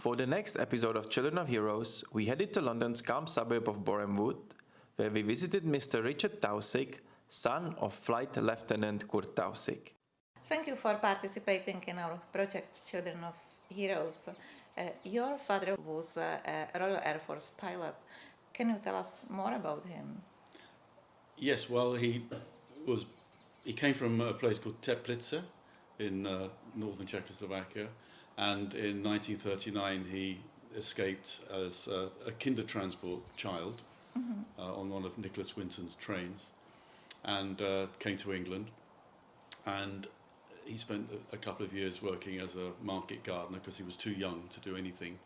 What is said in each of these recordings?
For the next episode of Children of Heroes, we headed to London's calm suburb of Boreham Wood, where we visited Mr Richard Taussig, son of Flight Lieutenant Kurt Taussig. Thank you for participating in our project Children of Heroes. Your father was a Royal Air Force pilot. Can you tell us more about him? Yes, well, he came from a place called Teplice in northern Czechoslovakia, and in 1939 he escaped as a kinder transport child on one of Nicholas Winton's trains, and came to England, and he spent a couple of years working as a market gardener because he was too young to do anything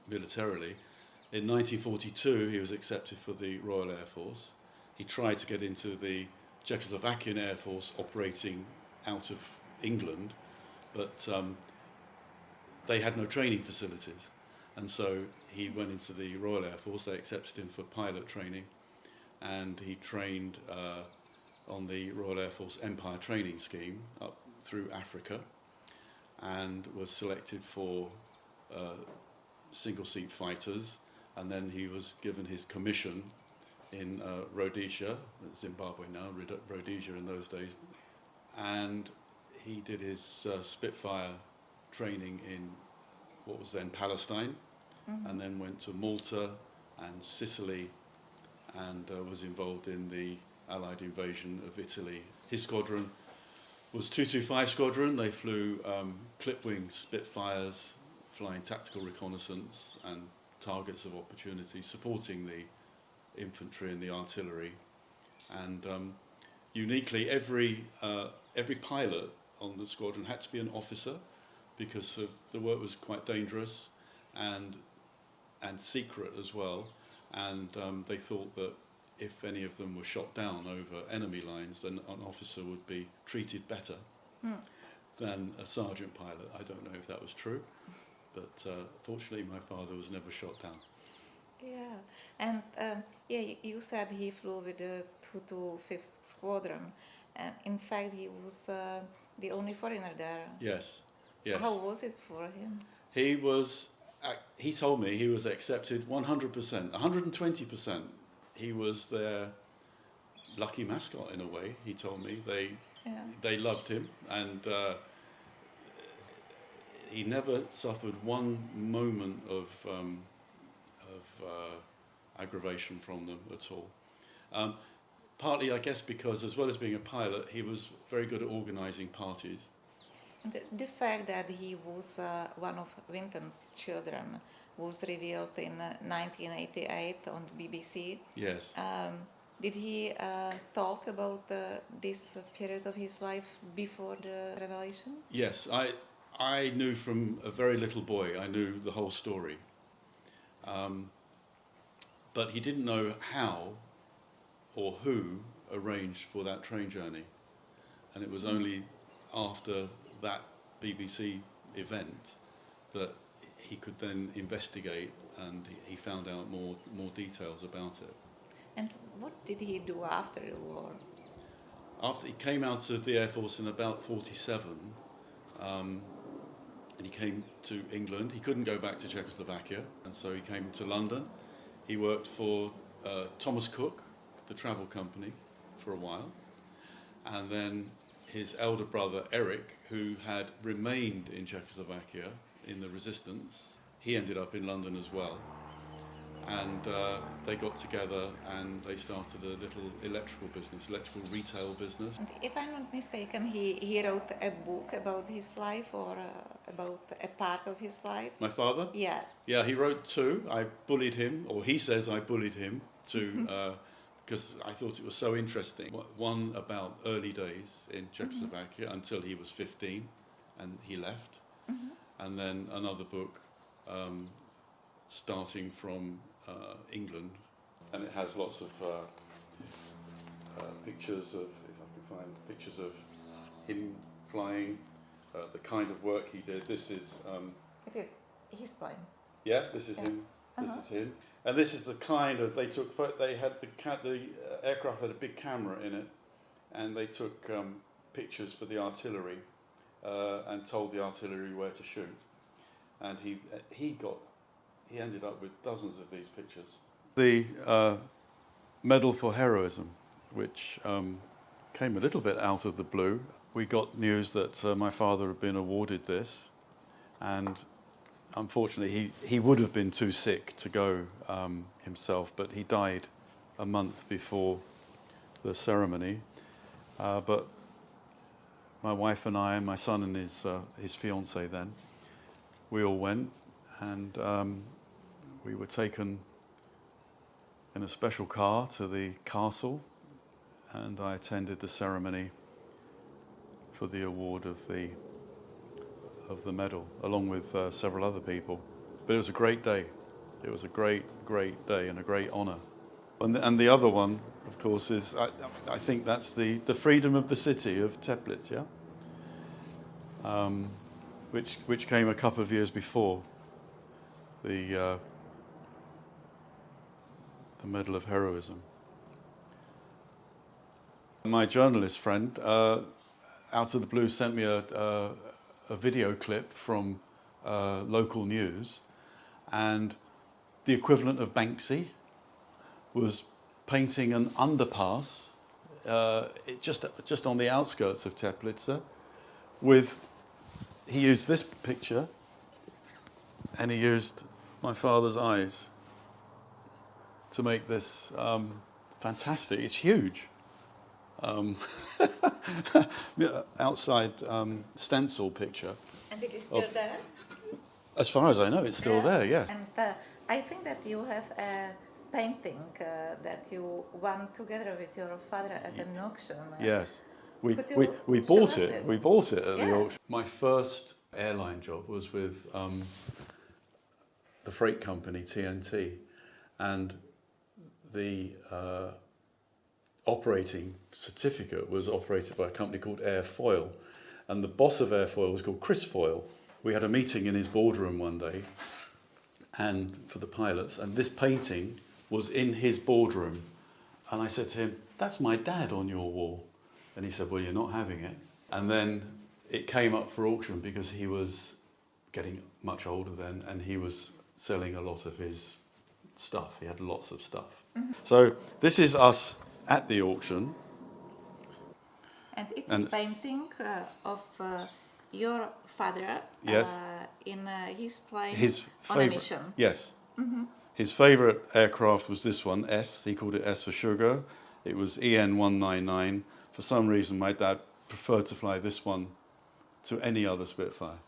militarily. In 1942 he was accepted for the Royal Air Force. He tried to get into the Czechoslovakian Air Force operating out of England, but they had no training facilities, and so he went into the Royal Air Force. They accepted him for pilot training, and he trained on the Royal Air Force Empire Training Scheme up through Africa, and was selected for single-seat fighters, and then he was given his commission in Rhodesia, Zimbabwe now, Rhodesia in those days, and he did his Spitfire training in what was then Palestine, and then went to Malta and Sicily, and was involved in the Allied invasion of Italy. His squadron was 225 Squadron. They flew clip-wing Spitfires, flying tactical reconnaissance and targets of opportunity, supporting the infantry and the artillery. And uniquely, every pilot on the squadron had to be an officer, because the work was quite dangerous and secret as well. And they thought that if any of them were shot down over enemy lines, then an officer would be treated better than a sergeant pilot. I don't know if that was true, but fortunately my father was never shot down. Yeah, and you said he flew with the 225th Squadron. In fact, he was the only foreigner there. Yes, yes. How was it for him? He told me he was accepted 100%, 120%. He was their lucky mascot in a way, he told me. They loved him, and he never suffered one moment of aggravation from them at all. Partly, I guess, because as well as being a pilot, he was very good at organising parties. The fact that he was one of Winton's children was revealed in 1988 on BBC. Yes. Did he talk about this period of his life before the revelation? Yes, I knew from a very little boy, I knew the whole story. But he didn't know how or who arranged for that train journey. And it was only after that BBC event that he could then investigate, and he found out more details about it. And what did he do after the war? After he came out of the Air Force in about 47, and he came to England. He couldn't go back to Czechoslovakia, and so he came to London. He worked for Thomas Cook, the travel company, for a while, and then his elder brother Eric, who had remained in Czechoslovakia in the resistance, he ended up in London as well, and they got together and they started a little electrical retail business. And if I'm not mistaken, he wrote a book about his life, or about a part of his life. My father? Yeah. Yeah, he wrote two. I bullied him, or he says I bullied him because I thought it was so interesting. One about early days in Czechoslovakia until he was 15 and he left. And then another book starting from England. And it has lots of pictures of, if I can find pictures of him flying, the kind of work he did. This is... It is. He's flying. Yeah, this is him. This is him. And this is the kind of, they had the aircraft had a big camera in it, and they took pictures for the artillery and told the artillery where to shoot. And he ended up with dozens of these pictures. The Medal for Heroism, which came a little bit out of the blue. We got news that my father had been awarded this, and unfortunately he would have been too sick to go himself, but he died a month before the ceremony. But my wife and I, and my son and his fiancée then, we all went, and we were taken in a special car to the castle, and I attended the ceremony for the award of the medal, along with several other people. But it was a great day. It was a great day and a great honour. And the other one, of course, is I think that's the freedom of the city of Teplice, yeah, which came a couple of years before the Medal of Heroism. My journalist friend, out of the blue, sent me a video clip from local news, and the equivalent of Banksy was painting an underpass just on the outskirts of Teplice. He used this picture, and he used my father's eyes to make this fantastic. It's huge. Outside stencil picture. And it is still there? As far as I know, it's still there, yeah. And I think that you have a painting that you won together with your father at an auction. Yes. We bought it. We bought it at the auction. My first airline job was with the freight company TNT, and the operating certificate was operated by a company called Airfoil, and the boss of Airfoil was called Chris Foyle. We had a meeting in his boardroom one day, and for the pilots, and this painting was in his boardroom, and I said to him, "That's my dad on your wall," and he said, "Well, you're not having it." And then it came up for auction because he was getting much older then, and he was selling a lot of his stuff. He had lots of stuff. So this is us at the auction. And it's a painting of your father in his plane on a mission. Yes. His favourite aircraft was this one, S. He called it S for sugar. It was EN 199. For some reason, my dad preferred to fly this one to any other Spitfire.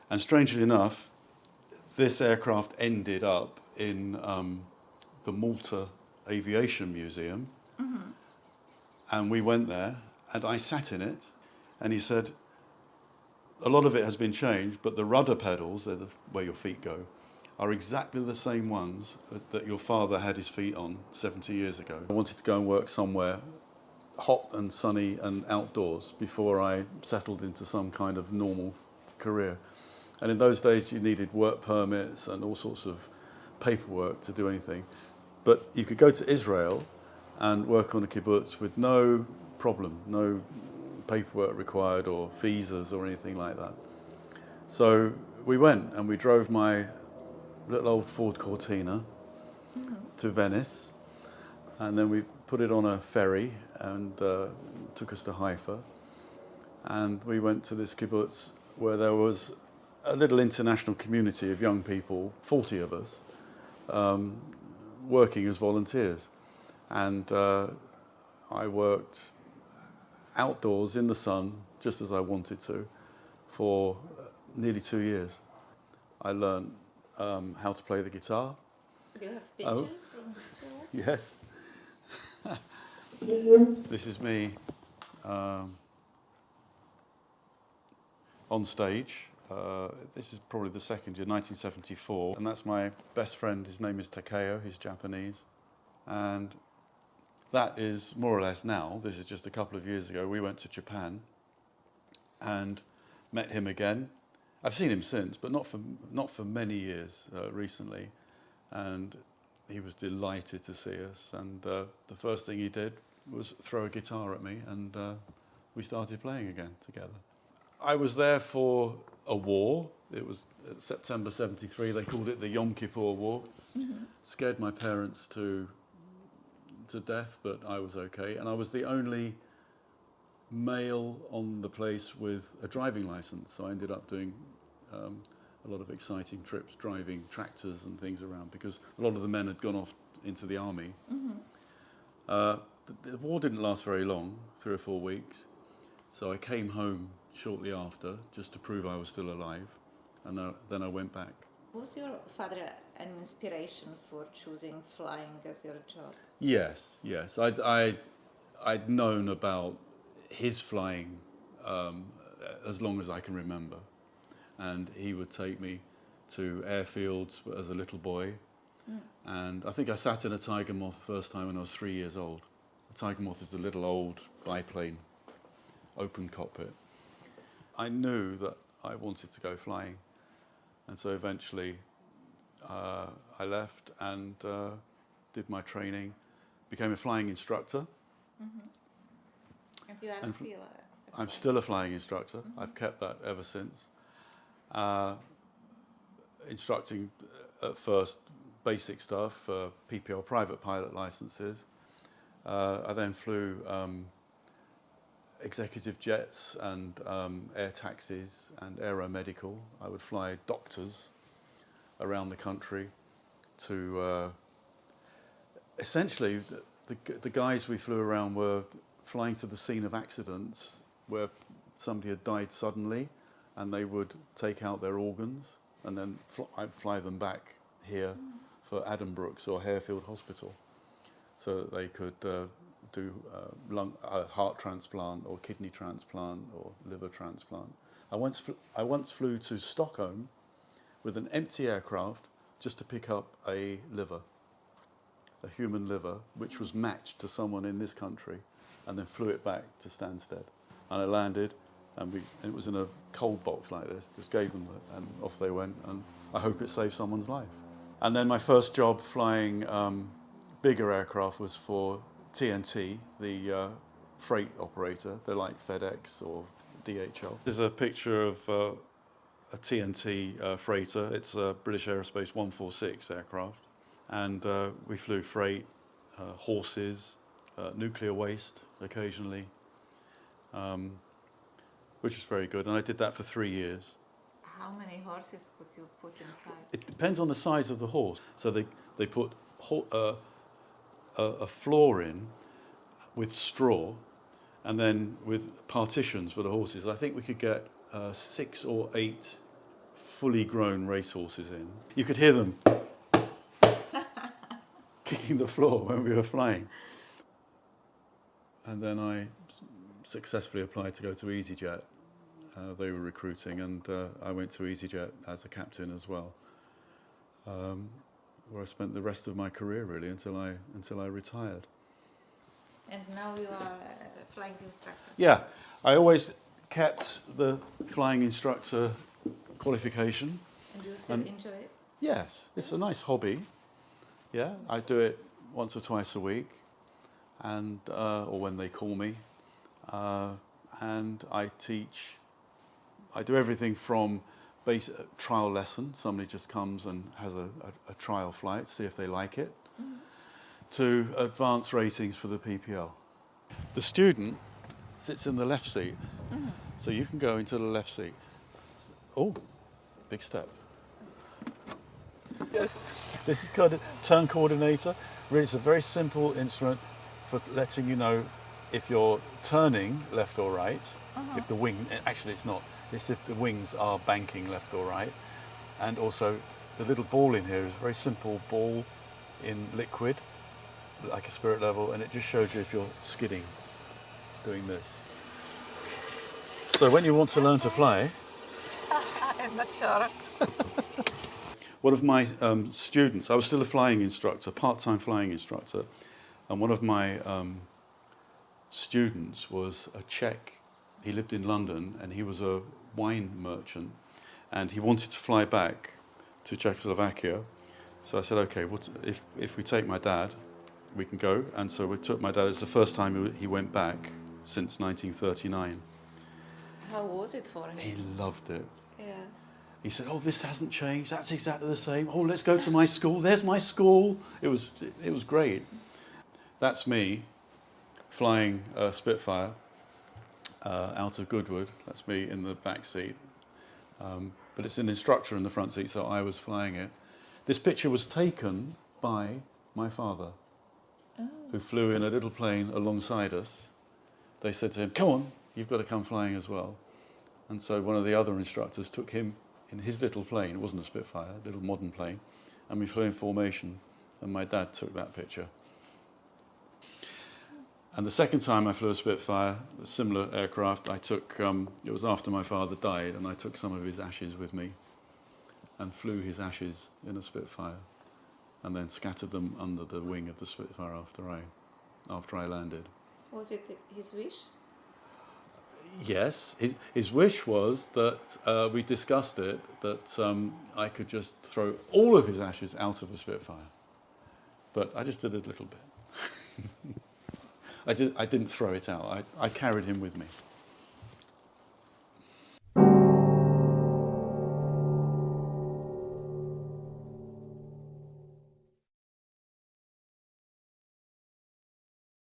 And strangely enough, this aircraft ended up in the Malta Aviation Museum. And we went there, and I sat in it, and he said, a lot of it has been changed, but the rudder pedals, they're where your feet go, are exactly the same ones that your father had his feet on 70 years ago. I wanted to go and work somewhere hot and sunny and outdoors before I settled into some kind of normal career. And in those days, you needed work permits and all sorts of paperwork to do anything. But you could go to Israel and work on a kibbutz with no problem, no paperwork required or visas or anything like that. So we went and we drove my little old Ford Cortina to Venice, and then we put it on a ferry and took us to Haifa, and we went to this kibbutz where there was a little international community of young people, 40 of us, working as volunteers. And I worked outdoors in the sun, just as I wanted to, for nearly 2 years. I learned how to play the guitar. Do you have pictures from the show? Yes. This is me on stage. This is probably the second year, 1974, and that's my best friend. His name is Takeo, he's Japanese. And that is more or less now. This is just a couple of years ago. We went to Japan and met him again. I've seen him since, but not for many years recently. And he was delighted to see us. And the first thing he did was throw a guitar at me, and we started playing again together. I was there for a war. It was September 73. They called it the Yom Kippur War. Mm-hmm. Scared my parents to death, but I was okay. And I was the only male on the place with a driving license. So I ended up doing a lot of exciting trips, driving tractors and things around, because a lot of the men had gone off into the army. Mm-hmm. The war didn't last very long, 3 or 4 weeks. So I came home shortly after, just to prove I was still alive, and then I went back. Was your father an inspiration for choosing flying as your job? Yes. I'd known about his flying as long as I can remember, and he would take me to airfields as a little boy. And I think I sat in a Tiger Moth first time when I was 3 years old. A Tiger Moth is a little old biplane, open cockpit. I knew that I wanted to go flying, and so eventually I left and did my training, became a flying instructor. Mm-hmm. And you are still I'm still a flying instructor. Mm-hmm. I've kept that ever since. Instructing at first basic stuff, PPL, private pilot licenses. I then flew executive jets and air taxis and aeromedical. I would fly doctors around the country to essentially the guys we flew around were flying to the scene of accidents where somebody had died suddenly, and they would take out their organs, and then I'd fly them back here for Addenbrooke's or Harefield Hospital so that they could do heart transplant or kidney transplant or liver transplant. I once flew to Stockholm with an empty aircraft just to pick up a liver, a human liver, which was matched to someone in this country, and then flew it back to Stansted. And I landed, and it was in a cold box like this, just gave them it, and off they went, and I hope it saved someone's life. And then my first job flying bigger aircraft was for TNT, the freight operator. They're like FedEx or DHL. There's a picture of a TNT freighter. It's a British Aerospace 146 aircraft. And we flew freight, horses, nuclear waste occasionally, which was very good. And I did that for 3 years. How many horses could you put inside? It depends on the size of the horse. So they put a floor in with straw, and then with partitions for the horses. I think we could get 6 or 8 fully grown racehorses in. You could hear them kicking the floor when we were flying. And then I successfully applied to go to EasyJet. They were recruiting, and I went to EasyJet as a captain as well, where I spent the rest of my career really until I retired. And now you are a flying instructor. Yeah, I always kept the flying instructor qualification. And do you still enjoy it? Yes, it's a nice hobby. Yeah, I do it once or twice a week, and or when they call me, and I teach. I do everything from basic trial lesson. Somebody just comes and has a trial flight, see if they like it, to advanced ratings for the PPL. The student sits in the left seat, so you can go into the left seat. Oh, big step. Yes, this is called a turn coordinator. Really, it's a very simple instrument for letting you know if you're turning left or right, if the wing, actually it's not, it's if the wings are banking left or right. And also the little ball in here is a very simple ball in liquid, like a spirit level, and it just shows you if you're skidding, doing this. So when you want to learn to fly, I'm not sure. one of my students, I was still a flying instructor, part-time flying instructor, and one of my students was a Czech. He lived in London and he was a wine merchant, and he wanted to fly back to Czechoslovakia. So I said, okay, if we take my dad, we can go. And so we took my dad. It's the first time he went back since 1939. How was it for him? He loved it. Yeah. He said, oh, this hasn't changed. That's exactly the same. Oh, let's go to my school. There's my school. It was great. That's me flying a Spitfire out of Goodwood. That's me in the back seat. But it's an instructor in the front seat, so I was flying it. This picture was taken by my father, who flew in a little plane alongside us. They said to him, come on, you've got to come flying as well. And so one of the other instructors took him in his little plane. It wasn't a Spitfire, a little modern plane. And we flew in formation, and my dad took that picture. And the second time I flew a Spitfire, a similar aircraft, I took, it was after my father died, and I took some of his ashes with me and flew his ashes in a Spitfire and then scattered them under the wing of the Spitfire after I landed. Was it his wish? Yes, his wish was that, we discussed it, that I could just throw all of his ashes out of a Spitfire. But I just did a little bit. I didn't throw it out. I carried him with me.